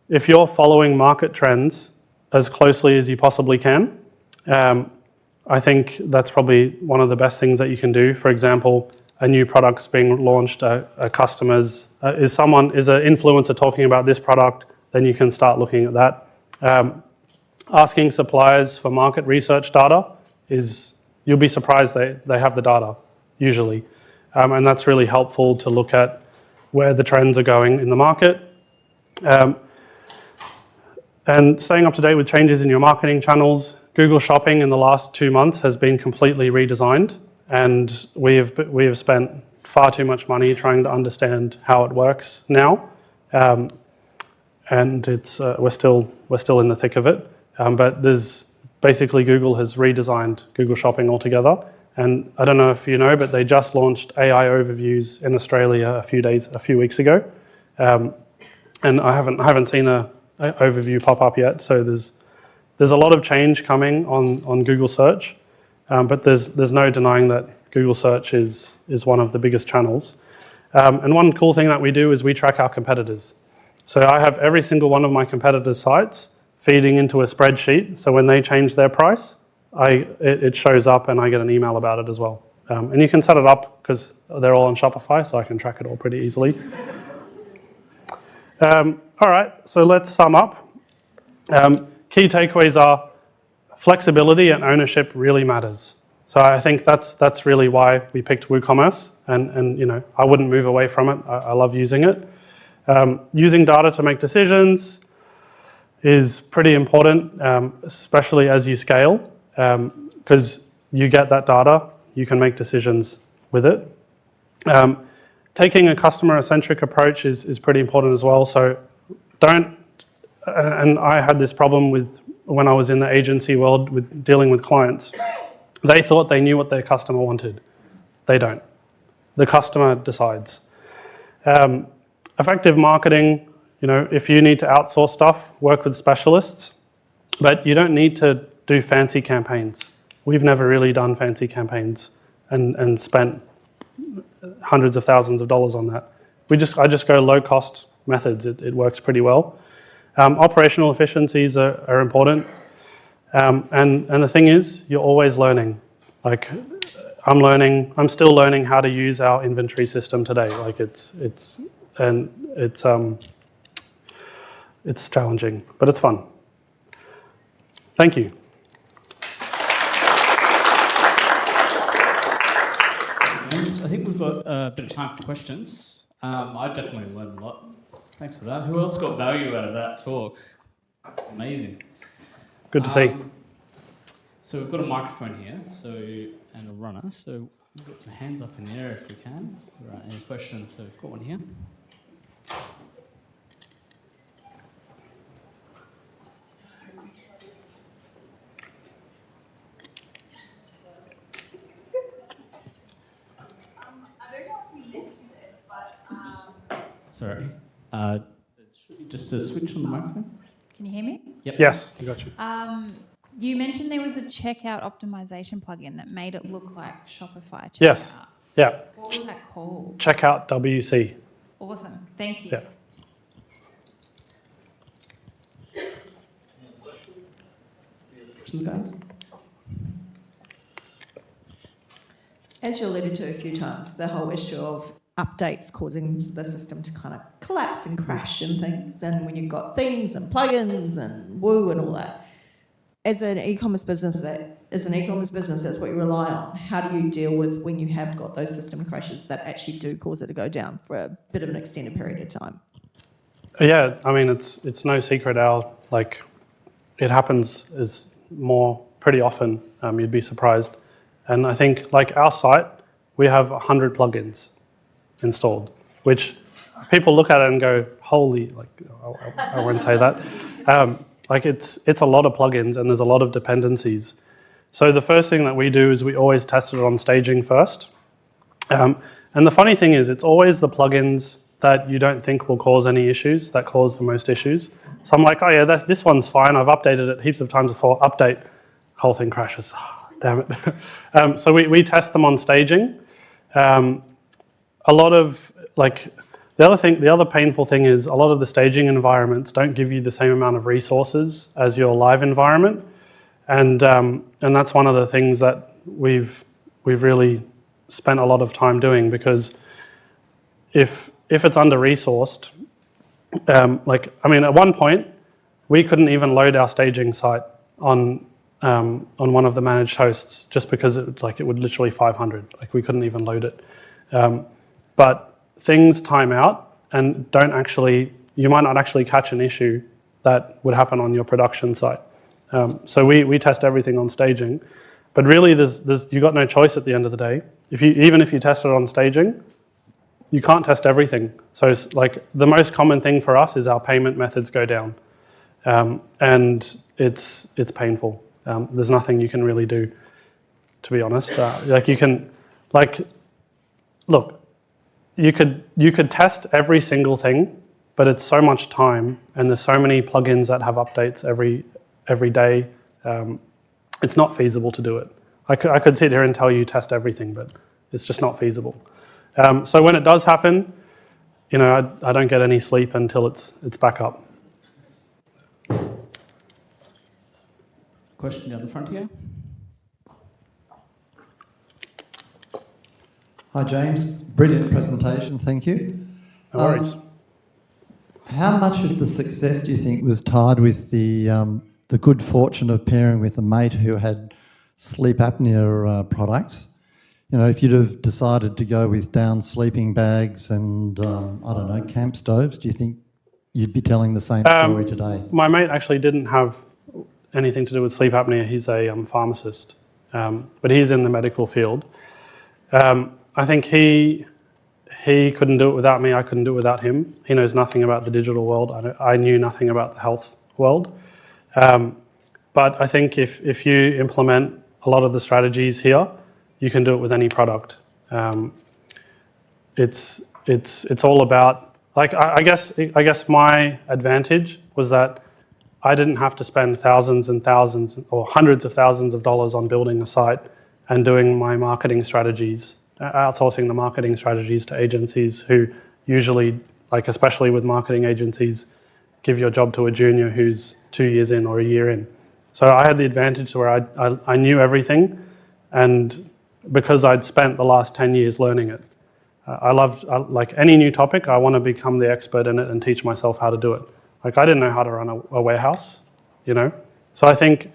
[SPEAKER 1] if you're following market trends as closely as you possibly can, I think that's probably one of the best things that you can do. For example, a new product's being launched, is an influencer talking about this product, then you can start looking at that. Asking suppliers for market research data you'll be surprised they have the data, usually. And that's really helpful to look at where the trends are going in the market. And staying up to date with changes in your marketing channels. Google Shopping in the last 2 months has been completely redesigned, and we have spent far too much money trying to understand how it works now. And we're still in the thick of it. But basically Google has redesigned Google Shopping altogether. And I don't know if you know, but they just launched AI overviews in Australia a few weeks ago. And I haven't seen an overview pop up yet. So there's a lot of change coming on Google Search, but there's no denying that Google Search is one of the biggest channels. And one cool thing that we do is we track our competitors. So I have every single one of my competitors' sites feeding into a spreadsheet. So when they change their price, it shows up and I get an email about it as well. And you can set it up because they're all on Shopify, so I can track it all pretty easily. All right, so let's sum up. Key takeaways are flexibility and ownership really matters. So I think that's really why we picked WooCommerce, and I wouldn't move away from it. I love using it. Using data to make decisions is pretty important, especially as you scale, because you get that data, you can make decisions with it. Taking a customer-centric approach is pretty important as well. So and I had this problem when I was in the agency world with dealing with clients. They thought they knew what their customer wanted. They don't. The customer decides. Effective marketing, if you need to outsource stuff, work with specialists, but you don't need to do fancy campaigns. we've never really done fancy campaigns and spent hundreds of thousands of dollars on that. I just go low cost methods. It works pretty well. Operational efficiencies are important. And the thing is, you're always learning. Like, I'm still learning how to use our inventory system today. Like, it's challenging, but it's fun. Thank you.
[SPEAKER 5] I think we've got a bit of time for questions. I definitely learned a lot. Thanks for that. Who else got value out of that talk? Amazing.
[SPEAKER 1] Good to see.
[SPEAKER 5] So we've got a microphone here, and a runner. So we'll get some hands up in the air if we can. Right, any questions? So we've got one here. Sorry. Just a switch on the microphone.
[SPEAKER 6] Can you hear me?
[SPEAKER 5] Yep.
[SPEAKER 1] Yes, I got you.
[SPEAKER 6] You mentioned there was a checkout optimization plugin that made it look like Shopify checkout.
[SPEAKER 1] Yes. Yeah.
[SPEAKER 6] What was that called?
[SPEAKER 1] Checkout WC.
[SPEAKER 6] Awesome. Thank you.
[SPEAKER 1] Yeah.
[SPEAKER 5] Questions, guys?
[SPEAKER 7] As you alluded to a few times, the whole issue of updates causing the system to kind of collapse and crash and things, and when you've got themes and plugins and Woo and all that. As an e-commerce business, that's what you rely on. How do you deal with when you have got those system crashes that actually do cause it to go down for a bit of an extended period of time?
[SPEAKER 1] Yeah, I mean, it's no secret. It happens pretty often. You'd be surprised. And I think, like our site, we have 100 plugins installed, which people look at it and go, holy, I won't say that. It's a lot of plugins and there's a lot of dependencies. So the first thing that we do is we always test it on staging first. And the funny thing is, it's always the plugins that you don't think will cause any issues that cause the most issues. So I'm like, oh yeah, this one's fine. I've updated it heaps of times before. Update, whole thing crashes. Oh, damn it. So we test them on staging. A lot of the other painful thing is a lot of the staging environments don't give you the same amount of resources as your live environment, and that's one of the things that we've really spent a lot of time doing, because if it's under-resourced, at one point we couldn't even load our staging site on one of the managed hosts just because it would literally 500. We couldn't even load it. But things time out and you might not actually catch an issue that would happen on your production site. So we test everything on staging, but really you got no choice at the end of the day. Even if you test it on staging, you can't test everything. So it's the most common thing for us is our payment methods go down, and it's painful. There's nothing you can really do, to be honest. You could test every single thing, but it's so much time, and there's so many plugins that have updates every day. It's not feasible to do it. I could sit here and tell you test everything, but it's just not feasible. So when it does happen, I don't get any sleep until it's back up.
[SPEAKER 5] Question down the front here.
[SPEAKER 8] Hi James, brilliant presentation, thank you.
[SPEAKER 1] No worries.
[SPEAKER 8] How much of the success do you think was tied with the good fortune of pairing with a mate who had sleep apnea products? If you'd have decided to go with down sleeping bags and, camp stoves, do you think you'd be telling the same story today?
[SPEAKER 1] My mate actually didn't have anything to do with sleep apnea. He's a pharmacist, but he's in the medical field. I think he couldn't do it without me. I couldn't do it without him. He knows nothing about the digital world. I knew nothing about the health world. But I think if you implement a lot of the strategies here, you can do it with any product. It's all about, I guess my advantage was that I didn't have to spend thousands and thousands or hundreds of thousands of dollars on building a site and doing my marketing strategies, outsourcing the marketing strategies to agencies who usually, like especially with marketing agencies, give your job to a junior who's 2 years in or a year in. So I had the advantage where I knew everything, and because I'd spent the last 10 years learning it. Like any new topic, I want to become the expert in it and teach myself how to do it. Like I didn't know how to run a warehouse, you know? So I think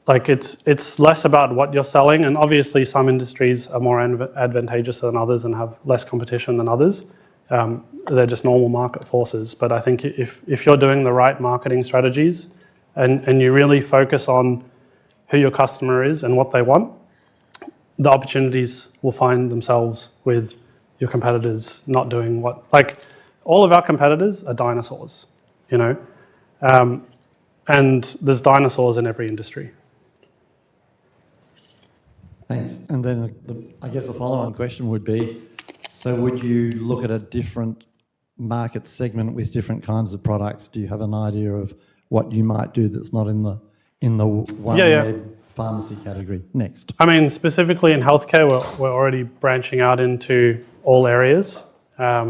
[SPEAKER 1] like it's less about what you're selling, and obviously some industries are more advantageous than others and have less competition than others. They're just normal market forces. But I think if you're doing the right marketing strategies and you really focus on who your customer is and what they want, the opportunities will find themselves with your competitors not doing what, like all of our competitors are dinosaurs, you know, and there's dinosaurs in every industry.
[SPEAKER 8] Thanks. And then I guess the follow-on question would be, so would you look at a different market segment with different kinds of products? Do you have an idea of what you might do that's not in the one web pharmacy category? Next.
[SPEAKER 1] I mean, specifically in healthcare, we're already branching out into all areas. I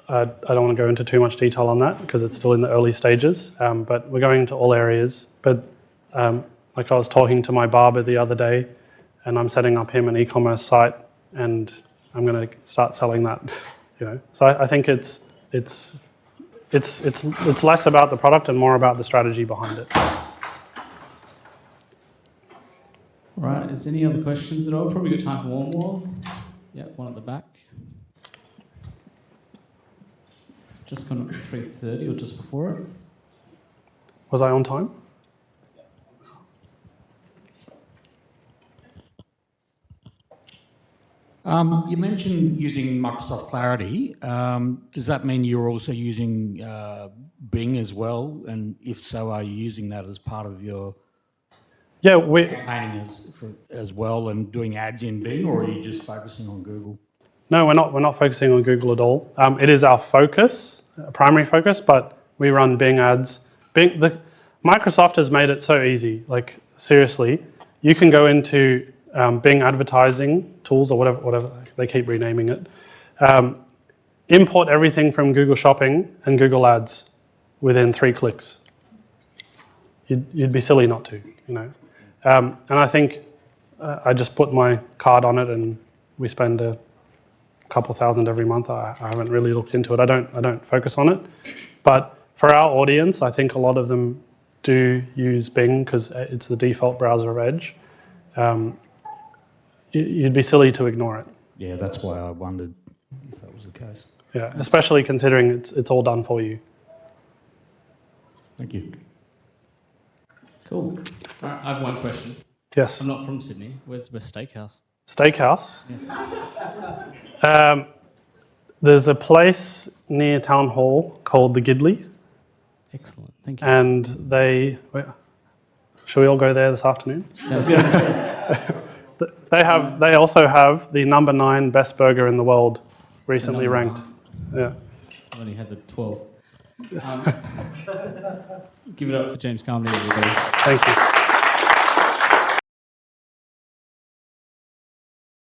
[SPEAKER 1] don't want to go into too much detail on that because it's still in the early stages, but we're going into all areas. But like I was talking to my barber the other day, and I'm setting up him an e-commerce site, and I'm going to start selling that. You know, so I think it's less about the product and more about the strategy behind it.
[SPEAKER 5] All right, is there any other questions at all? Probably got time for one more. Yeah, one at the back. Just gone up to 3:30 or just before it.
[SPEAKER 1] Was I on time?
[SPEAKER 9] You mentioned using Microsoft Clarity. Does that mean you're also using Bing as well? And if so, are you using that as part of your campaigning as well and doing ads in Bing, or are you just focusing on Google?
[SPEAKER 1] No, we're not focusing on Google at all. It is our focus, primary focus, but we run Bing ads. Microsoft has made it so easy. Like seriously, you can go into Bing advertising tools or whatever they keep renaming it. Import everything from Google Shopping and Google Ads within 3 clicks. You'd be silly not to, you know. And I think I just put my card on it, and we spend a couple thousand every month. I haven't really looked into it. I don't focus on it. But for our audience, I think a lot of them do use Bing because it's the default browser of Edge. You'd be silly to ignore it.
[SPEAKER 9] Yeah, that's why I wondered if that was the case.
[SPEAKER 1] Yeah, especially considering it's all done for you.
[SPEAKER 9] Thank you.
[SPEAKER 5] Cool. All right, I have one question.
[SPEAKER 1] Yes.
[SPEAKER 5] I'm not from Sydney. Where's the best steakhouse?
[SPEAKER 1] Steakhouse. Yeah. There's a place near Town Hall called the Gidley.
[SPEAKER 5] Excellent. Thank you.
[SPEAKER 1] And should we all go there this afternoon?
[SPEAKER 5] Sounds good.
[SPEAKER 1] They also have the number 9 best burger in the world, recently
[SPEAKER 5] The
[SPEAKER 1] ranked.
[SPEAKER 5] 9.
[SPEAKER 1] Yeah.
[SPEAKER 5] I've only had the 12. Give it up for James Carmody, everybody.
[SPEAKER 1] Thank you.